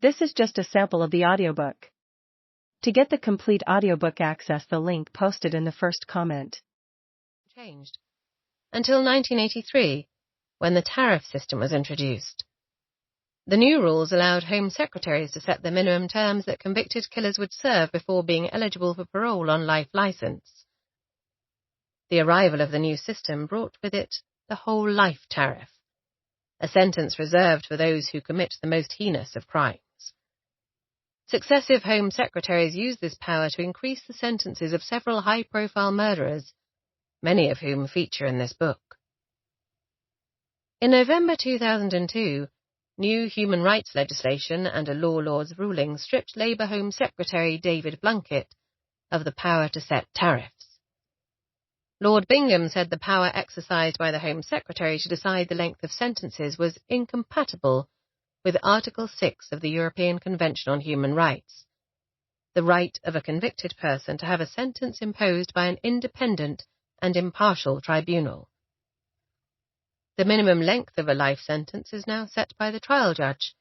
This is just a sample of the audiobook. To get the complete audiobook, access the link posted in the first comment. Changed until 1983, when the tariff system was introduced. The new rules allowed Home Secretaries to set the minimum terms that convicted killers would serve before being eligible for parole on life license. The arrival of the new system brought with it the whole life tariff, a sentence reserved for those who commit the most heinous of crimes. Successive Home Secretaries used this power to increase the sentences of several high-profile murderers, many of whom feature in this book. In November 2002, new human rights legislation and a law lord's ruling stripped Labour Home Secretary David Blunkett of the power to set tariffs. Lord Bingham said the power exercised by the Home Secretary to decide the length of sentences was incompatible with Article 6 of the European Convention on Human Rights, the right of a convicted person to have a sentence imposed by an independent and impartial tribunal. The minimum length of a life sentence is now set by the trial judge,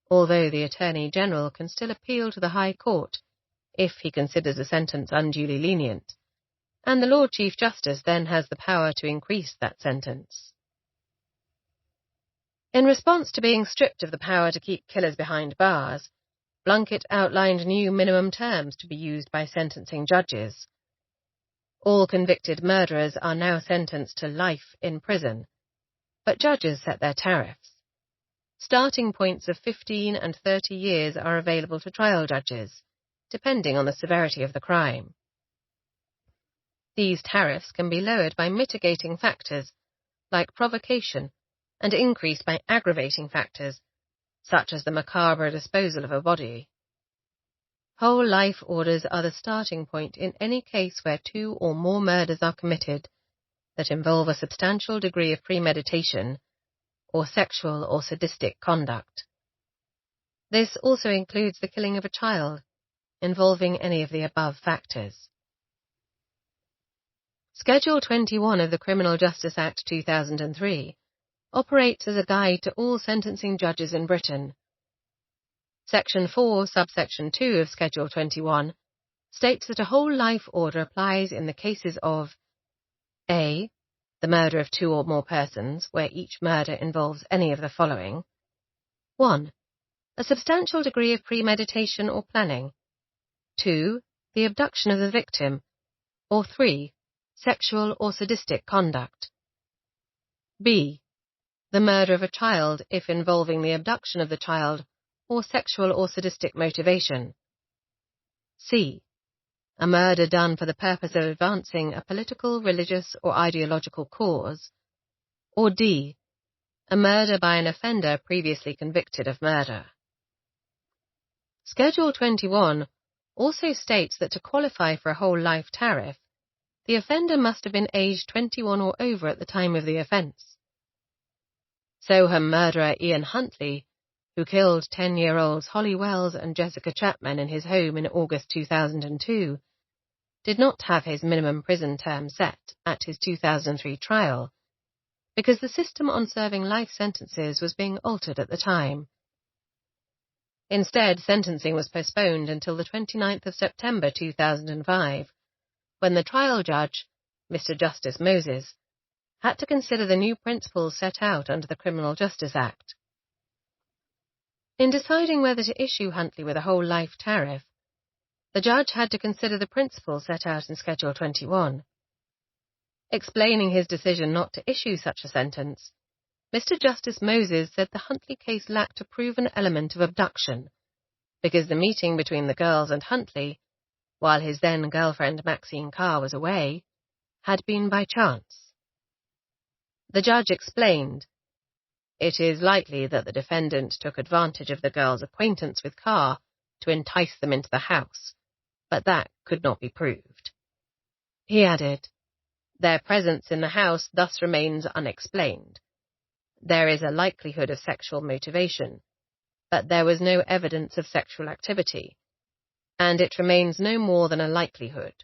although the Attorney General can still appeal to the High Court if he considers a sentence unduly lenient, and the Lord Chief Justice then has the power to increase that sentence. In response to being stripped of the power to keep killers behind bars, Blunkett outlined new minimum terms to be used by sentencing judges. All convicted murderers are now sentenced to life in prison, but judges set their tariffs. Starting points of 15 and 30 years are available to trial judges, depending on the severity of the crime. These tariffs can be lowered by mitigating factors, like provocation, and increased by aggravating factors, such as the macabre disposal of a body. Whole life orders are the starting point in any case where 2 or more murders are committed that involve a substantial degree of premeditation or sexual or sadistic conduct. This also includes the killing of a child, involving any of the above factors. Schedule 21 of the Criminal Justice Act 2003 operates as a guide to all sentencing judges in Britain. Section 4, subsection 2 of Schedule 21 states that a whole life order applies in the cases of A. The murder of 2 or more persons, where each murder involves any of the following. 1. A substantial degree of premeditation or planning. 2. The abduction of the victim. Or 3. Sexual or sadistic conduct. B. The murder of a child if involving the abduction of the child or sexual or sadistic motivation. C. A murder done for the purpose of advancing a political, religious, or ideological cause. Or D. A murder by an offender previously convicted of murder. Schedule 21 also states that to qualify for a whole life tariff, the offender must have been aged 21 or over at the time of the offence. Soham murderer Ian Huntley, who killed 10-year-olds Holly Wells and Jessica Chapman in his home in August 2002, did not have his minimum prison term set at his 2003 trial, because the system on serving life sentences was being altered at the time. Instead, sentencing was postponed until the 29th of September 2005, when the trial judge, Mr. Justice Moses, had to consider the new principles set out under the Criminal Justice Act. In deciding whether to issue Huntley with a whole life tariff, the judge had to consider the principles set out in Schedule 21. Explaining his decision not to issue such a sentence, Mr. Justice Moses said the Huntley case lacked a proven element of abduction, because the meeting between the girls and Huntley, while his then-girlfriend Maxine Carr was away, had been by chance. The judge explained, "It is likely that the defendant took advantage of the girls' acquaintance with Carr to entice them into the house, but that could not be proved." He added, "Their presence in the house thus remains unexplained. There is a likelihood of sexual motivation, but there was no evidence of sexual activity, and it remains no more than a likelihood.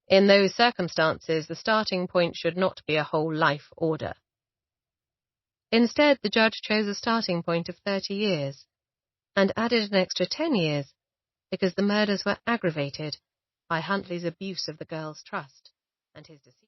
In those circumstances, the starting point should not be a whole life order." Instead, the judge chose a starting point of 30 years, and added an extra 10 years because the murders were aggravated by Huntley's abuse of the girl's trust and his deceit.